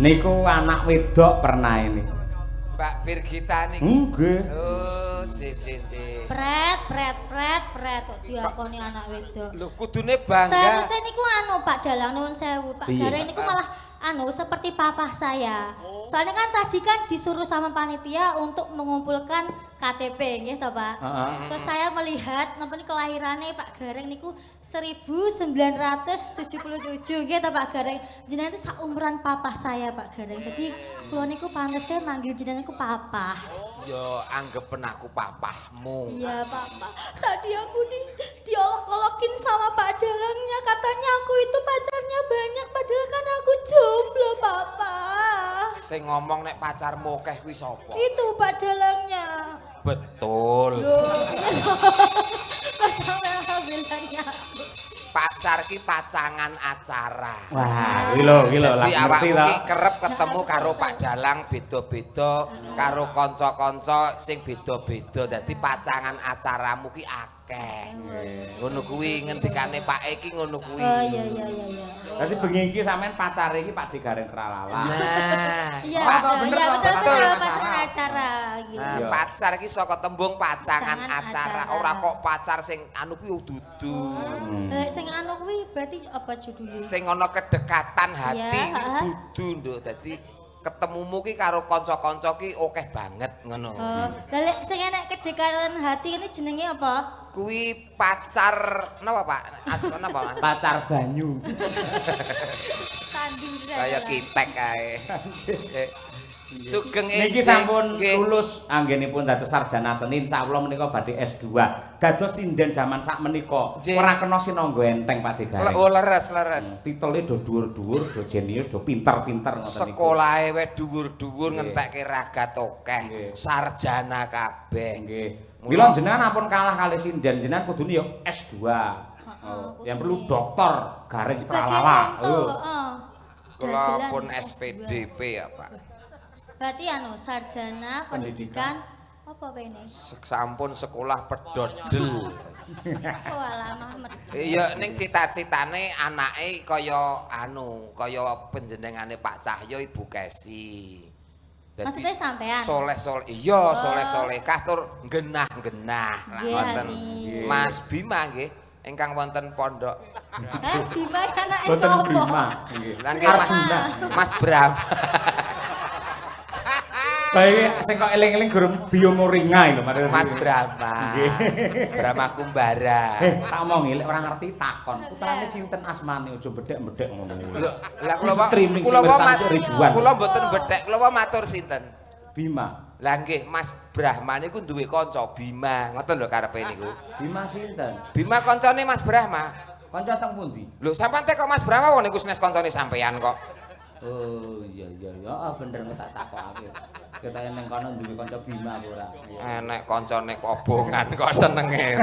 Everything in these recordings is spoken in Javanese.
Niku anak wedok pernah ini. Mbak Birgita niki. Nggih. Oh, jin. Pret kok diakoni anak wedok. Lho kudune bangga. Seharusnya niku Pak Dalang nuwun sewu. Pak Iya. Gareng niku malah seperti papa saya. Soalnya kan tadi kan disuruh sama panitia untuk mengumpulkan KTP nggih to, Pak. Terus saya melihat napa kelahirannya Pak Gareng niku 1977 nggih to Pak Gareng. Jenengan itu saumuran papa saya Pak Gareng. Jadi kula niku pantes manggil jenengan niku papa. Yo anggepen aku papahmu. Iya papa. Tadi aku diolok-olokin sama Pak Dalangnya. Katanya aku itu pacarnya banyak padahal kan aku jomblo papa. Sing ngomong nek pacarmu akeh kuwi sapa? Itu Pak Dalangnya. Betul. Loh. Sampai alhamdulillahnya aku. Pacar ki pacangan acara. Wah, iki lho, lah Jadi ngerti awakmu to. ki kerep ketemu karo Pak Dalang beda-beda, karo kanca-kanca sing beda-beda. Dadi pacangan acaramu ki akeh. Ngono kuwi ngendikane Pak iki ngono kuwi. Oh iya. Dadi bengi iki sampean pacare iki Pak Gareng Tralala. Nah, Iya bener betul toh, pasangan acara gitu. Nah, Iya. pacar ki saka tembung pacangan Pacangan acara, acara. ora kok pacar sing anu kuwi dudu. Sing kuwi berarti apa judulnya? Sing ana kedekatan hati Iya, kuwi dudu, Nduk. Dadi ketemumu ki karo kanca-kanca ki akeh banget ngono. Oh, lha sing enek kedekatan hati ini jenenge apa? Kuwi pacar napa Pak? Asma napa Mas? Pacar banyu. Tanduran. Kaya kitek kae. Sugeng Niki sampun lulus anggenipun dados sarjana seni insyaallah menika badhe S2. Dados sinden jaman sak menika ora kena sinangga enteng Pak Gareng. Oh leres. Titele do dhuwur-dhuwur, do jenius, do pinter-pinter ngoten niku. Sekolahe wae dhuwur-dhuwur Nggih. ngentekke ragat akeh. Nggih. Sarjana kabeh. Nggih. Mila jenengan ampun kalah kali sinden, jenengan kudune ya S2. Yang perlu dokter Gareng Sebagai Tralala. contoh, Kula dagelan pun S2. SPDP ya Pak. Berarti sarjana pendidikan apa ini? Sampun sekolah pedodel. Oh alah Mahmet. Iya ning cita-citane anake kaya panjenengane Pak Cahyo Ibu Kesi. Maksudnya sampean? Soleh-soleh. Iya, soleh-solehkah tur genah-genah. Nggih, Wonten Hani. Mas Bima nggih ingkang wonten pondok. Bima anake Boten sapa? Bima. Nggih. Lah nggih Mas Bram. Baik sing kok eling-eling gurung biomoringa lho padahal. Mas Brahma. Nggih. Brahma Kumbara. Tak omong lek ora ngerti takon. Putrane sinten asmane aja bedhek-bedhek ngono kuwi. Lho, lah kula wae Streaming kula sing wae bersama ribuan. kula mboten bedhek, kula wae matur sinten? Bima. Lah nggih, Mas Brahma niku duwe kanca Bima. Ngoten lho karepe niku. Bima sinten? Bima kancane Mas Brahma. Kanca teng pundi? Lho, sampean teh kok Mas Brahma wong niku senes kancane sampean kok. Oh iya bener tak takokake. Ketake ning kono duwe kanca Bima apa ora? Enek kancane kobongan kok senenge.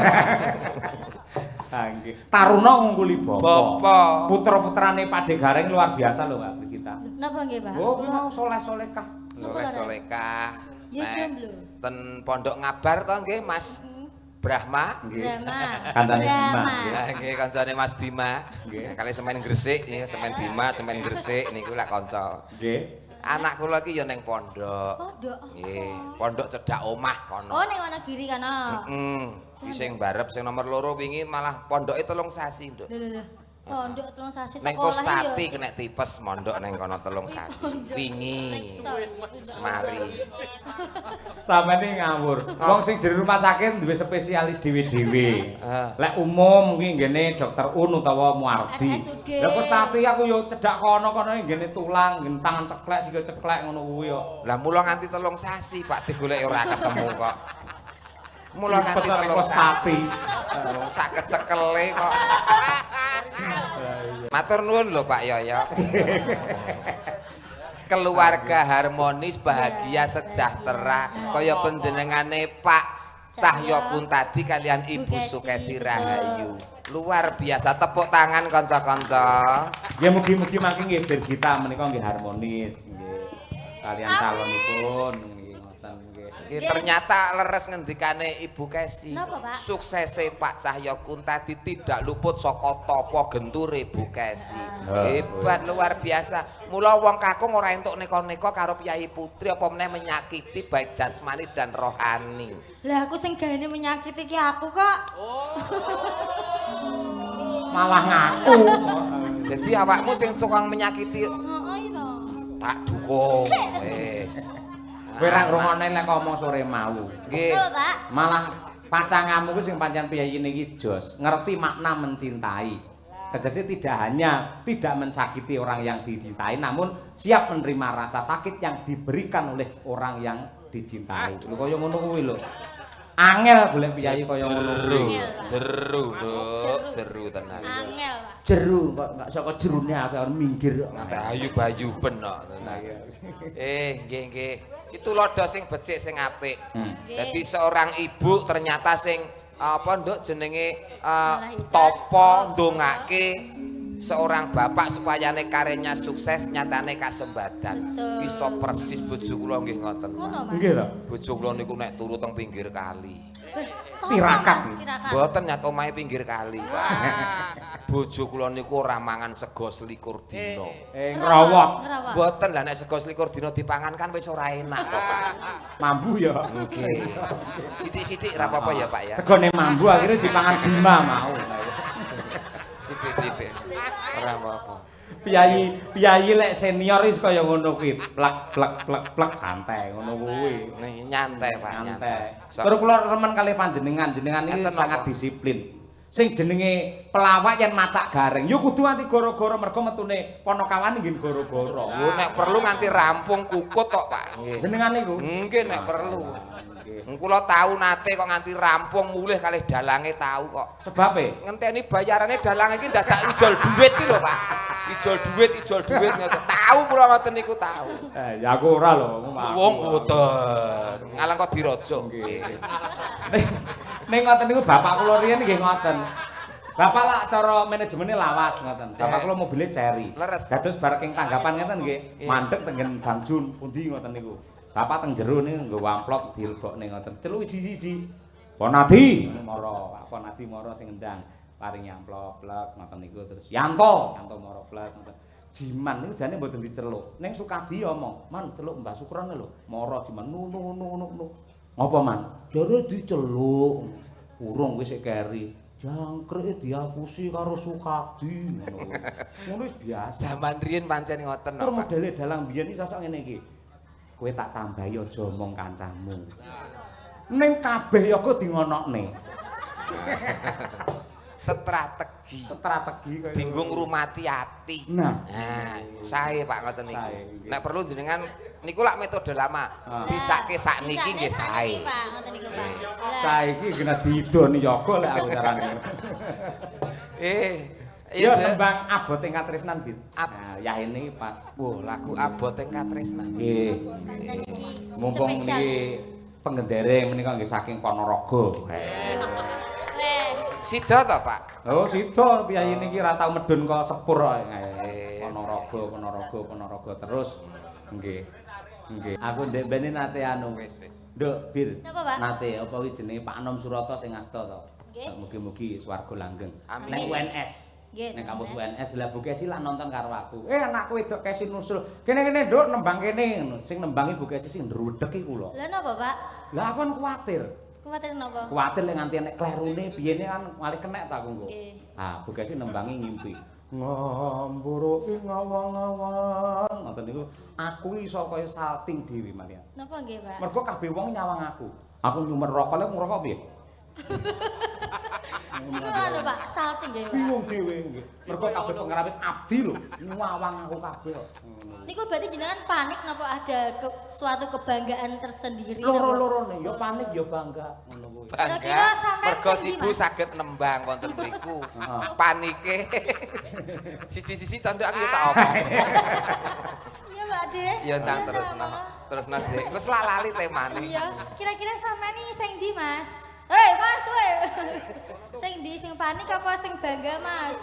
Ha nggih. Taruna ngungkuli bapa. Bapa. Putra-putrane Pak Gareng luar biasa lho Mbak Brigita. Napa nggih, Pak? Oh, kuwi mau soleh-solehkah. Soleh-solehkah. Ya jomblo. Ten Pondok Ngabar to nggih Mas Brahma. Nggih. Brahma. Kancane Bima. Brahma. nggih. Nah, nggih kancane Mas Bima. Nggih. Kali semen Gresik, nggih semen Bima, semen Gresik niku lak kanca. Nggih. Anak kula iki ya ning pondok. Pondok. Nggih, pondok cedhak omah kono. Oh ning Wonogiri kana. Ki sing barep sing nomor loro wingi malah pondoke 3 sasi, Nduk. Lho. Pondok 3 sasi Ning sekolah Kostati kena tipes mondok ning kono 3 sasi. Wingi. Semari. Sampeyan ngawur. Wong sing jero rumah sakit duwe spesialis dhewe-dhewe. Heeh. Lek umum kuwi nggene Dokter Un utawa Muardi. RSUD. Lah Kostati aku yo cedhak kono-kono nggene tulang, nggene tangan ceklek, sikil ceklek ngono kuwi yo. Lah mula nganti 3 sasi Pak digoleki ora ketemu kok. Mula nganti Pesan 3 Kostati. sasi. Wong sak kecekele kok. Matur nuwun lho Pak Yoyo. Keluarga harmonis, bahagia, sejahtera kaya panjenengane Pak Cahyo pun tadi kalian Ibu Sukesi Rahayu. Luar biasa, tepuk tangan kanca-kanca. Ya mugi-mugi mangke nggih Birgita menika nggih harmonis nggih. Kalian calonipun nggih ngoten. ngoten nggih. Nggih ternyata leres ngendikane Ibu Kesi. Napa, Pak? Suksese Pak Cahya Kuntadi tidak luput saka tapa genture Ibu Kesi. Hebat luar biasa. Mula wong kakung ora entuk neka-neka karo Piyai Putri apa meneh menyakiti baik jasmani dan rohani. Lah aku sing gane menyakiti ki aku kok. Malah ngaku. Jadi awakmu sing tukang menyakiti Heeh itu. tak dukung. Wis. Kowe ra ngrungokne lek ngomong sore mau. Nggih. Betul, Pak. Malah pacangamu ku sing pancen piyayine iki jos, ngerti makna mencintai. Tegasnya tidak hanya tidak mensakiti orang yang dicintai, namun siap menerima rasa sakit yang diberikan oleh orang yang dicintai. Lho kaya ngono kuwi lho. Angel golek piyayi kaya ngono kuwi. Seru, Nduk. Seru tenan. Angel, Pak. Jeru kok gak saka jerune akeh minggir kok. Bayu-bayu ben kok. Nggih. Itu lodo sing becik sing apik. Jadi seorang ibu ternyata sing apa Nduk jenenge topo ndongake seorang bapak supaya karirnya sukses nyatane kasembadan. Iso persis bojo kula nggih ngoten. Nggih lho. Bojo kula niku nek turu teng pinggir kali. Tirakat. Mboten nyat omahe pinggir kali, Pak. Bojo kula niku ora mangan sego selikur dina. Ngrowok. Mboten lah nek sego selikur dina dipangan kan wis ora enak kok, Pak. Mambu ya. Nggih. Sithik-sithik ora apa-apa ya, Pak ya. Segone mambu akhirnya dipangan Bima mau. Sithik-sithik. Ora apa-apa. Piyayi lek senior wis kaya ngono kuwi. Plek santai ngono kuwi. Nyantai, Pak, Nyantai. Terus kula remen kali panjenengan, jenengan iki sangat disiplin. Sing jenenge pelawak yen macak gareng, yo kudu nganti goro-goro mergo metune Ponokawan nggih goro-goro. Yo nek perlu nganti rampung kukut tok, Pak. Nggih. Jenengan niku? Nggih nek perlu. Kula tau nate kok nganti rampung mulih kalih dalange tau kok. Sebabe Ngenteni bayarane dalange iki dadak ijol dhuwit iki lho, Pak. Ijol dhuwit ngoten. Tau kula ngoten niku tau. Ya aku ora lho. Wong mboten. Ngalang kok diraja. Nggih. Ning ngoten niku bapak kula riyen nggih ngoten. Bapak lak cara manajemennya lawas ngoten. Bapak kula mobilnya Cherry. Dados bareng tanggapan ngeten nggih, mandeg tengen Bang Jun pundi ngoten niku. Bapak teng jero niku nggo amplop dilebokne ngoten. Celuk siji-siji. Ponadi mara, Pak Ponadi mara sing ngendang. Paringi amplop plek ngoten niku terus Yanto mara plek ngoten. Jiman niku jane mboten diceluk. Ning Sukadi omong, "Man, celuk Mbah Sukrone lho." Mara Jiman nu. Ngapa, Man? Jare diceluk. Urung wis keri. Jangkrike diapusi karo Sukadi ngono. Ngono wis biasa. Zaman riyen pancen ngoten, Tur Pak. modele dalang biyen iki sosok ngene iki. Kowe tak tambahi aja omong kancamu. Ning kabeh ya kok dingonokne. Strategi Kaya bingung rumati ati. Nah, sae Pak ngoten niku. Sae, nggih. Nek perlu jenengan niku lak metode lama. Dicake sakniki nggih sae. Pak, ngoten niku, Pak. Lah, saiki kena didoni yoga lek aku carane. Ya tembang abot ing katresnan Bit. Nah, ya ini pas. Wah, lagu abot ing katresnan. Nggih. Banten iki Mumpung spesial. niki penggendere menika nggih saking Ponorogo. Weh, Sida to, Pak? Oh, sida piyayi niki ra tau medun kok sepur kok. Ponorogo terus. Nggih. Aku ndek bene nate anu. Wis. Nduk, Bir. Napa, Pak? Nate apa kuwi jenenge Pak Nom Surata sing asta to. Nggih. Mugi-mugi swarga langgeng. Amin. Nek UNS. Nggih, Nek kampus UNS. UNS lah Bu Kesi lak nonton karo aku. Anakku wedok Kesi nusul. Kene-kene Nduk nembang kene ngono. Sing nembangi Bu Kesi sing ndrudek iku lho. Lah napa, Pak? Lah aku kan kuwatir. Kuwatir napa? Kuwatir lek nganti enek klerune biyene kan malih kenek ta aku engko. Nggih. Ah, Bu Kesi nembangi ngimpi. Ngamburu ing awang-awang. Ngoten niku aku iso kaya salting dhewe malian. Napa nggih, Pak? Mergo kabeh wong nyawang aku. Aku nyumer rokok lek ngrokok piye? Niku anu, Pak, salting nggih, Pak. Bingung dhewe nggih. Mergo kabeh pengrawit abdi lho, nyawang aku kabeh kok. Niku berarti jenengan panik napa ada suatu kebanggaan tersendiri? Loro-lorone ya panik ya bangga ngono kuwi. Kira-kira sampean Mergo sing ndi, ibu Mas? saged nembang wonten mriku. Panike. Sisi-sisi tanduk aku ya tak omong. Iya, Pak Dek. Ya nang Iya, terusno. Pak. Terusno Dek. Wis lali temane. Iya, kira-kira sampean iki sing ndi, Mas? Hei, Mas, weh. Sing ndi sing panik apa sing bangga, Mas?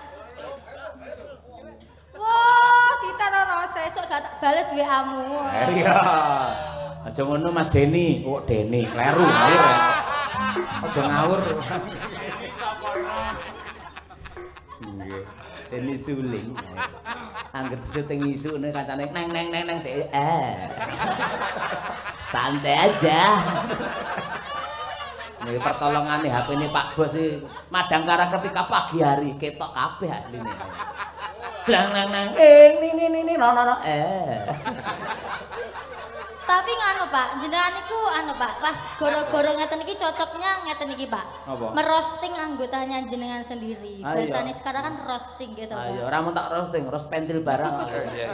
Wah, ditarono sesuk gak tak bales WA-mu. Iya. Aja ngono Mas Deni. Oh, Deni, kleru ngawur ya. Aja ngawur. Nggih. Deni Suling. Angger syuting isukne kancane neng dek. Santai aja. Nih pertolongan nih HP ini Pak Bos sih Madangkara ketika pagi hari ketok kabeh asline. Blang nang ini no. Tapi nganu Pak, jenengan niku anu Pak, pas goro-goro ngeten iki cocoknya ngeten iki Pak. Apa? Merosting anggotanya jenengan sendiri. Ayo. Biasanya sekarang kan roasting gitu Pak. Ayo ora mau tak roasting, roast pentil barang. Iya.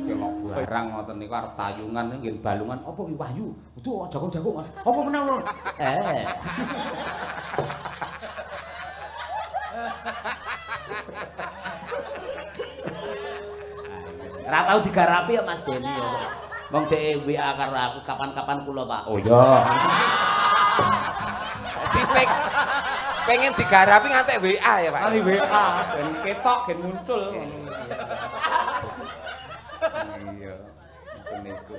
Kelok barang ngoten niku arep tayungan nggih balungan apa ki Wahyu? Duh jagung-jagung. Apa menang lho? Ora tau digarapi ya Mas Deni ya. Wong dhek WA karo aku kapan-kapan kula Pak. Oh iya. Dipek pengen digarapi ngantek WA ya Pak. Kali WA ben ketok gen muncul. Iya. Niku.